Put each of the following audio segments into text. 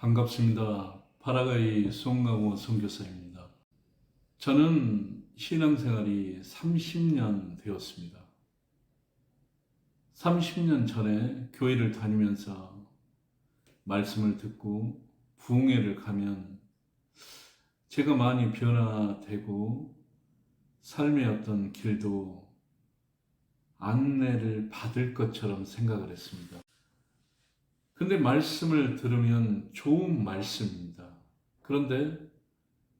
반갑습니다. 파라과이 송강호 선교사입니다. 저는 신앙생활이 30년 되었습니다. 30년 전에 교회를 다니면서 말씀을 듣고 부흥회를 가면 제가 많이 변화되고 삶의 어떤 길도 안내를 받을 것처럼 생각을 했습니다. 근데 말씀을 들으면 좋은 말씀입니다. 그런데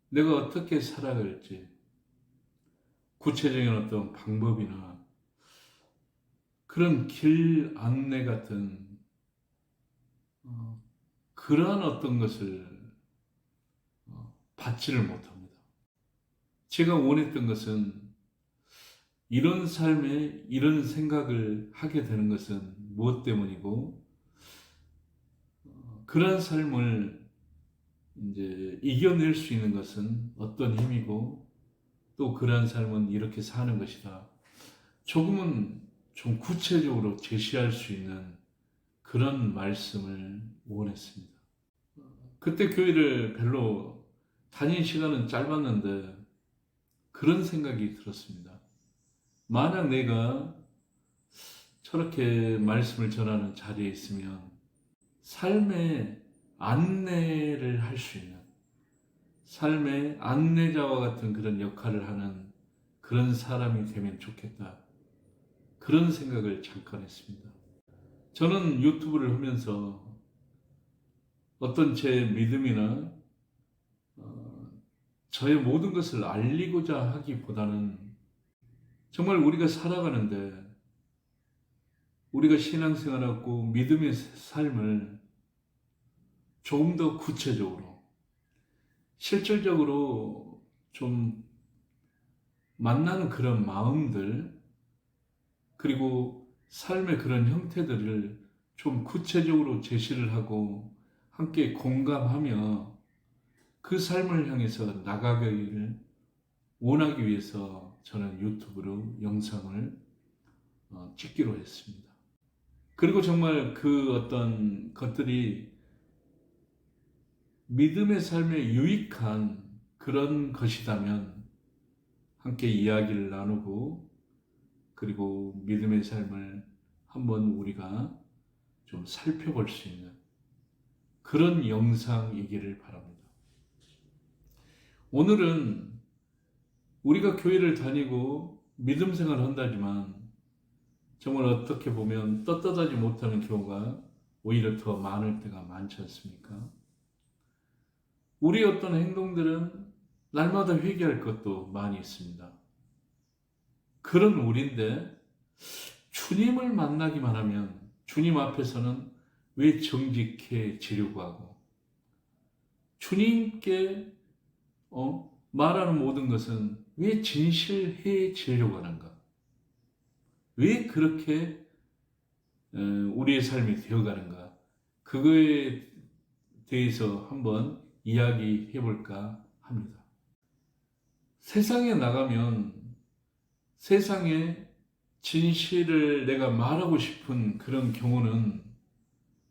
내가 어떻게 살아갈지 구체적인 어떤 방법이나 그런 길 안내 같은 그러한 어떤 것을 받지를 못합니다. 제가 원했던 것은 이런 삶에 이런 생각을 하게 되는 것은 무엇 때문이고 그런 삶을 이제 이겨낼 수 있는 것은 어떤 힘이고 또 그러한 삶은 이렇게 사는 것이다. 조금은 좀 구체적으로 제시할 수 있는 그런 말씀을 원했습니다. 그때 교회를 별로 다닌 시간은 짧았는데 그런 생각이 들었습니다. 만약 내가 저렇게 말씀을 전하는 자리에 있으면 삶의 안내를 할 수 있는 삶의 안내자와 같은 그런 역할을 하는 그런 사람이 되면 좋겠다. 그런 생각을 잠깐 했습니다. 저는 유튜브를 하면서 어떤 제 믿음이나 저의 모든 것을 알리고자 하기보다는 정말 우리가 살아가는데 우리가 신앙생활하고 믿음의 삶을 조금 더 구체적으로 실질적으로 좀 만나는 그런 마음들 그리고 삶의 그런 형태들을 좀 구체적으로 제시를 하고 함께 공감하며 그 삶을 향해서 나가기를 원하기 위해서 저는 유튜브로 영상을 찍기로 했습니다. 그리고 정말 그 어떤 것들이 믿음의 삶에 유익한 그런 것이라면 함께 이야기를 나누고 그리고 믿음의 삶을 한번 우리가 좀 살펴볼 수 있는 그런 영상이기를 바랍니다. 오늘은 우리가 교회를 다니고 믿음 생활을 한다지만 정말 어떻게 보면 떳떳하지 못하는 경우가 오히려 더 많을 때가 많지 않습니까? 우리의 어떤 행동들은 날마다 회개할 것도 많이 있습니다. 그런 우리인데 주님을 만나기만 하면 주님 앞에서는 왜 정직해지려고 하고 주님께 말하는 모든 것은 왜 진실해지려고 하는가? 왜 그렇게 우리의 삶이 되어가는가? 그거에 대해서 한번 이야기해 볼까 합니다. 세상에 나가면 세상에 진실을 내가 말하고 싶은 그런 경우는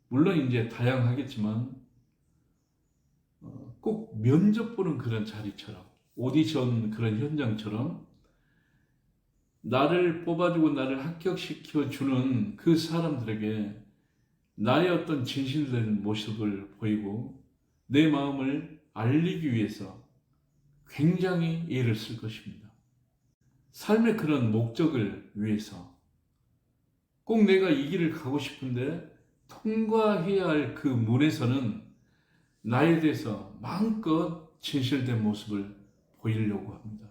물론 이제 다양하겠지만 꼭 면접 보는 그런 자리처럼 오디션 그런 현장처럼 나를 뽑아주고 나를 합격시켜주는 그 사람들에게 나의 어떤 진실된 모습을 보이고 내 마음을 알리기 위해서 굉장히 애를 쓸 것입니다. 삶의 그런 목적을 위해서 꼭 내가 이 길을 가고 싶은데 통과해야 할 그 문에서는 나에 대해서 마음껏 진실된 모습을 보이려고 합니다.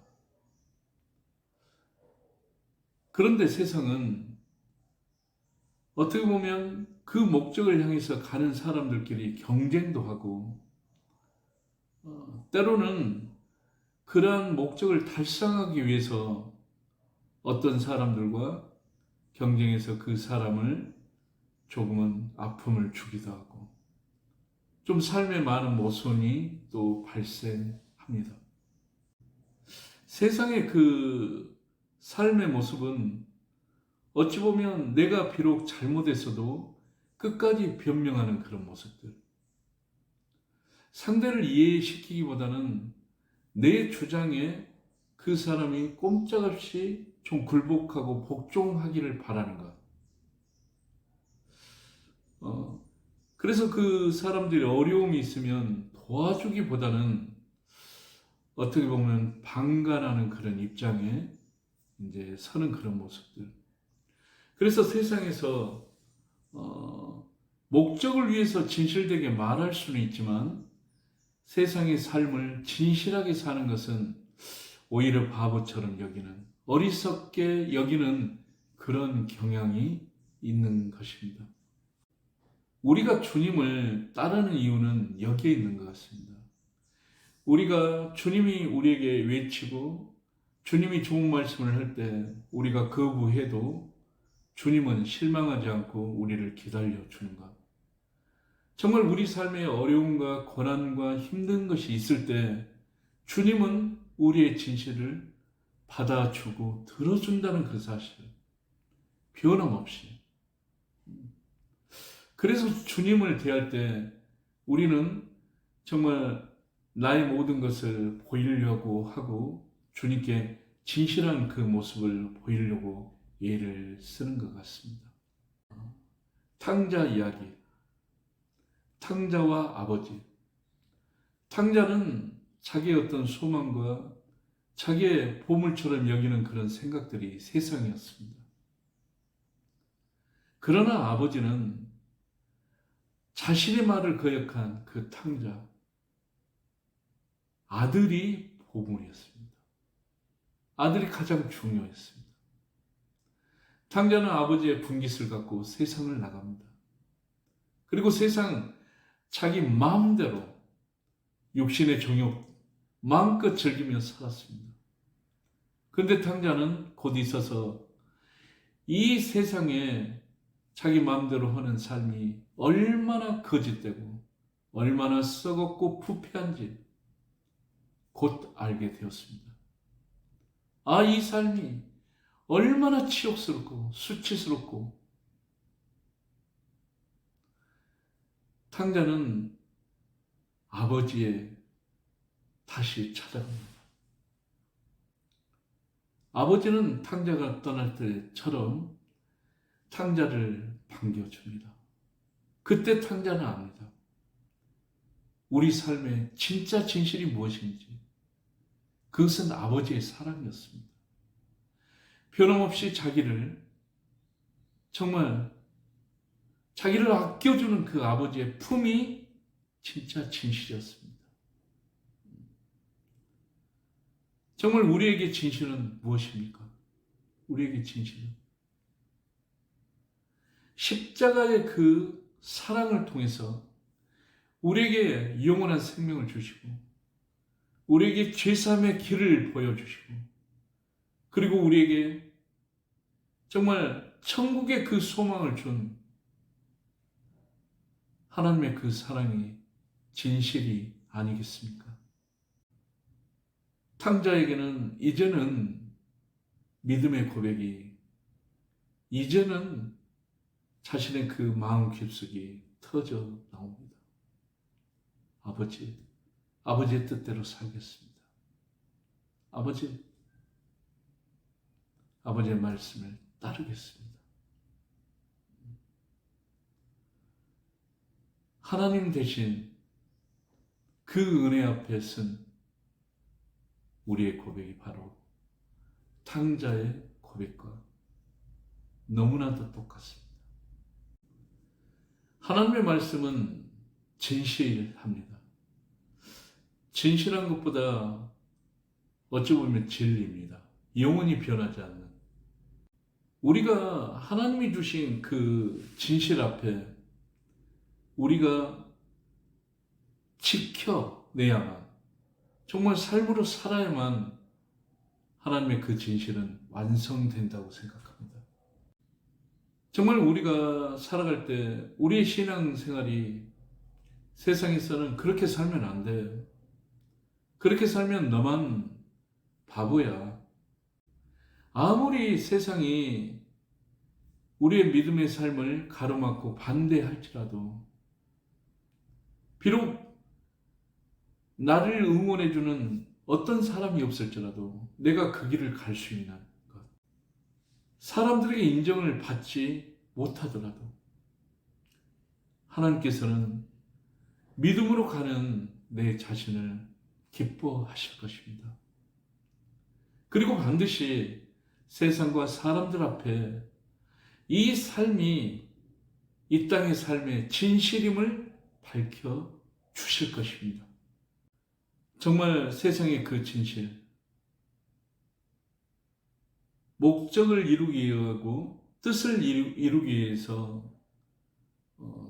그런데 세상은 어떻게 보면 그 목적을 향해서 가는 사람들끼리 경쟁도 하고 때로는 그러한 목적을 달성하기 위해서 어떤 사람들과 경쟁해서 그 사람을 조금은 아픔을 주기도 하고 좀 삶에 많은 모순이 또 발생합니다. 세상의 그 삶의 모습은 어찌 보면 내가 비록 잘못했어도 끝까지 변명하는 그런 모습들. 상대를 이해시키기보다는 내 주장에 그 사람이 꼼짝없이 좀 굴복하고 복종하기를 바라는 것. 그래서 그 사람들이 어려움이 있으면 도와주기보다는 어떻게 보면 방관하는 그런 입장에 이제 서는 그런 모습들. 그래서 세상에서 목적을 위해서 진실되게 말할 수는 있지만 세상의 삶을 진실하게 사는 것은 오히려 바보처럼 여기는, 어리석게 여기는 그런 경향이 있는 것입니다. 우리가 주님을 따르는 이유는 여기에 있는 것 같습니다. 우리가 주님이 우리에게 외치고 주님이 좋은 말씀을 할 때 우리가 거부해도 주님은 실망하지 않고 우리를 기다려 주는 것. 정말 우리 삶에 어려움과 고난과 힘든 것이 있을 때 주님은 우리의 진실을 받아주고 들어준다는 그 사실, 변함없이. 그래서 주님을 대할 때 우리는 정말 나의 모든 것을 보이려고 하고 주님께 진실한 그 모습을 보이려고 예를 쓰는 것 같습니다. 탕자 이야기. 탕자와 아버지. 탕자는 자기의 어떤 소망과 자기의 보물처럼 여기는 그런 생각들이 세상이었습니다. 그러나 아버지는 자신의 말을 거역한 그 탕자, 아들이 보물이었습니다. 아들이 가장 중요했습니다. 탕자는 아버지의 분깃을 갖고 세상을 나갑니다. 그리고 세상 자기 마음대로 육신의 정욕 마음껏 즐기며 살았습니다. 그런데 탕자는 곧 있어서 이 세상에 자기 마음대로 하는 삶이 얼마나 거짓되고 얼마나 썩었고 부패한지 곧 알게 되었습니다. 아, 이 삶이 얼마나 치욕스럽고 수치스럽고. 탕자는 아버지의 다시 찾아갑니다. 아버지는 탕자가 떠날 때처럼 탕자를 반겨줍니다. 그때 탕자는 압니다. 우리 삶의 진짜 진실이 무엇인지. 그것은 아버지의 사랑이었습니다. 변함없이 정말 자기를 아껴주는 그 아버지의 품이 진짜 진실이었습니다. 정말 우리에게 진실은 무엇입니까? 우리에게 진실은 십자가의 그 사랑을 통해서 우리에게 영원한 생명을 주시고 우리에게 죄사함의 길을 보여주시고 그리고 우리에게 정말 천국의 그 소망을 준 하나님의 그 사랑이 진실이 아니겠습니까? 탕자에게는 이제는 믿음의 고백이, 이제는 자신의 그 마음 깊숙이 터져 나옵니다. 아버지의 뜻대로 살겠습니다. 아버지의 말씀을 따르겠습니다. 하나님 대신 그 은혜 앞에 선 우리의 고백이 바로 탕자의 고백과 너무나도 똑같습니다. 하나님의 말씀은 진실합니다. 진실한 것보다 어찌 보면 진리입니다. 영원히 변하지 않는. 우리가 하나님이 주신 그 진실 앞에 우리가 지켜내야만, 정말 삶으로 살아야만 하나님의 그 진실은 완성된다고 생각합니다. 정말 우리가 살아갈 때 우리의 신앙생활이 세상에서는 그렇게 살면 안 돼요. 그렇게 살면 너만 바보야. 아무리 세상이 우리의 믿음의 삶을 가로막고 반대할지라도, 비록 나를 응원해주는 어떤 사람이 없을지라도 내가 그 길을 갈 수 있는 것. 사람들에게 인정을 받지 못하더라도 하나님께서는 믿음으로 가는 내 자신을 기뻐하실 것입니다. 그리고 반드시 세상과 사람들 앞에 이 삶이 이 땅의 삶의 진실임을 밝혀 주실 것입니다. 정말 세상의 그 진실, 목적을 이루기 위하고 뜻을 이루기 위해서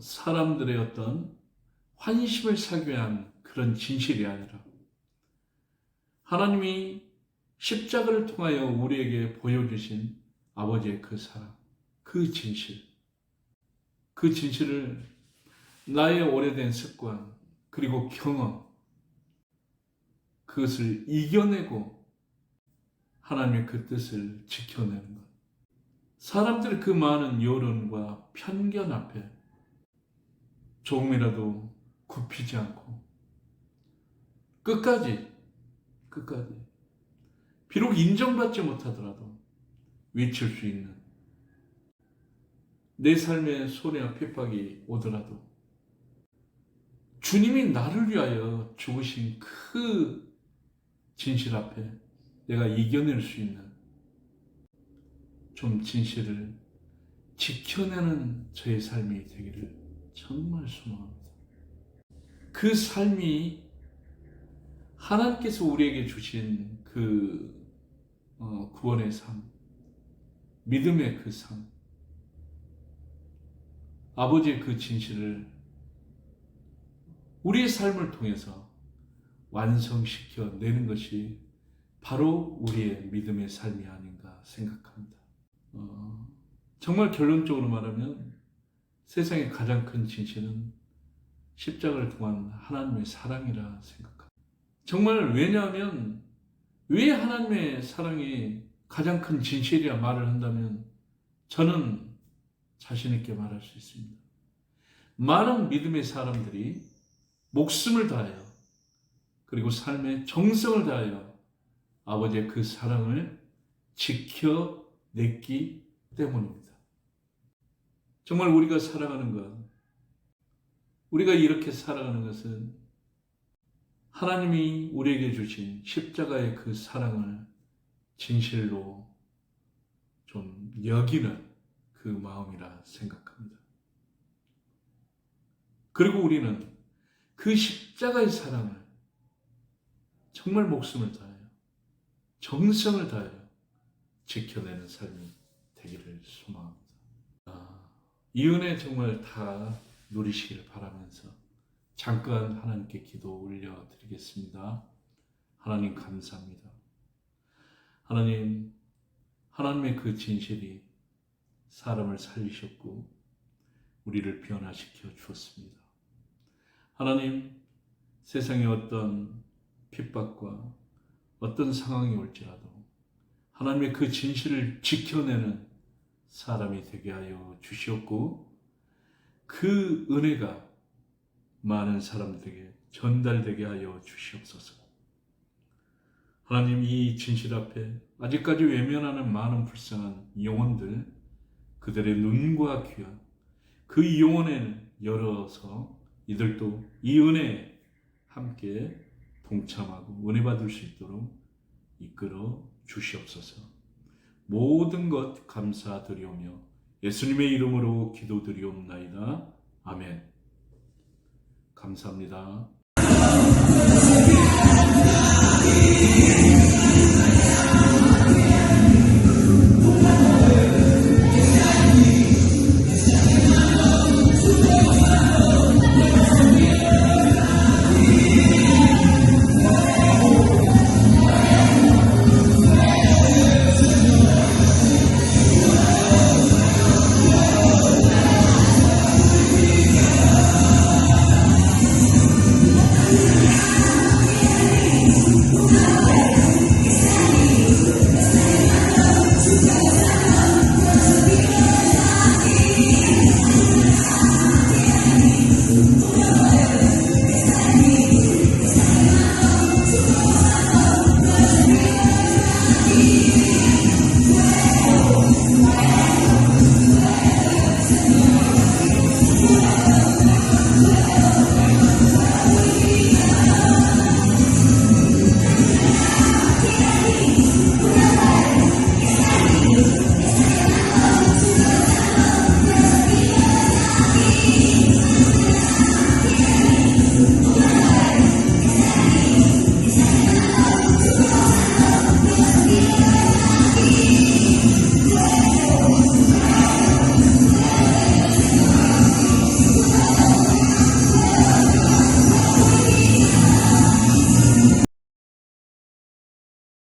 사람들의 어떤 환심을 사기 위한 그런 진실이 아니라 하나님이 십자가를 통하여 우리에게 보여주신 아버지의 그 사랑, 그 진실, 그 진실을 나의 오래된 습관 그리고 경험, 그것을 이겨내고 하나님의 그 뜻을 지켜내는 것. 사람들의 그 많은 여론과 편견 앞에 조금이라도 굽히지 않고 끝까지 비록 인정받지 못하더라도 외칠 수 있는, 내 삶에 손해와 핍박이 오더라도 주님이 나를 위하여 죽으신 그 진실 앞에 내가 이겨낼 수 있는 좀 진실을 지켜내는 저의 삶이 되기를 정말 소망합니다. 그 삶이 하나님께서 우리에게 주신 그 구원의 삶, 믿음의 그 삶, 아버지의 그 진실을 우리의 삶을 통해서 완성시켜 내는 것이 바로 우리의 믿음의 삶이 아닌가 생각합니다. 정말 결론적으로 말하면 세상의 가장 큰 진실은 십자가를 통한 하나님의 사랑이라 생각합니다. 정말 왜냐하면 왜 하나님의 사랑이 가장 큰 진실이라 말을 한다면 저는 자신 있게 말할 수 있습니다. 많은 믿음의 사람들이 목숨을 다하여 그리고 삶의 정성을 다하여 아버지의 그 사랑을 지켜냈기 때문입니다. 정말 우리가 살아가는 것, 우리가 이렇게 살아가는 것은 하나님이 우리에게 주신 십자가의 그 사랑을 진실로 좀 여기는 그 마음이라 생각합니다. 그리고 우리는 그 십자가의 사랑을 정말 목숨을 다하여 정성을 다하여 지켜내는 삶이 되기를 소망합니다. 이 은혜 정말 다 누리시길 바라면서 잠깐 하나님께 기도 올려드리겠습니다. 하나님 감사합니다. 하나님, 하나님의 그 진실이 사람을 살리셨고 우리를 변화시켜 주었습니다. 하나님, 세상에 어떤 핍박과 어떤 상황이 올지라도 하나님의 그 진실을 지켜내는 사람이 되게 하여 주시었고 그 은혜가 많은 사람들에게 전달되게 하여 주시옵소서. 하나님, 이 진실 앞에 아직까지 외면하는 많은 불쌍한 영혼들, 그들의 눈과 귀와 그 영혼을 열어서 이들도 이 은혜에 함께 동참하고 은혜 받을 수 있도록 이끌어 주시옵소서. 모든 것 감사드리오며 예수님의 이름으로 기도드리옵나이다. 아멘. 감사합니다.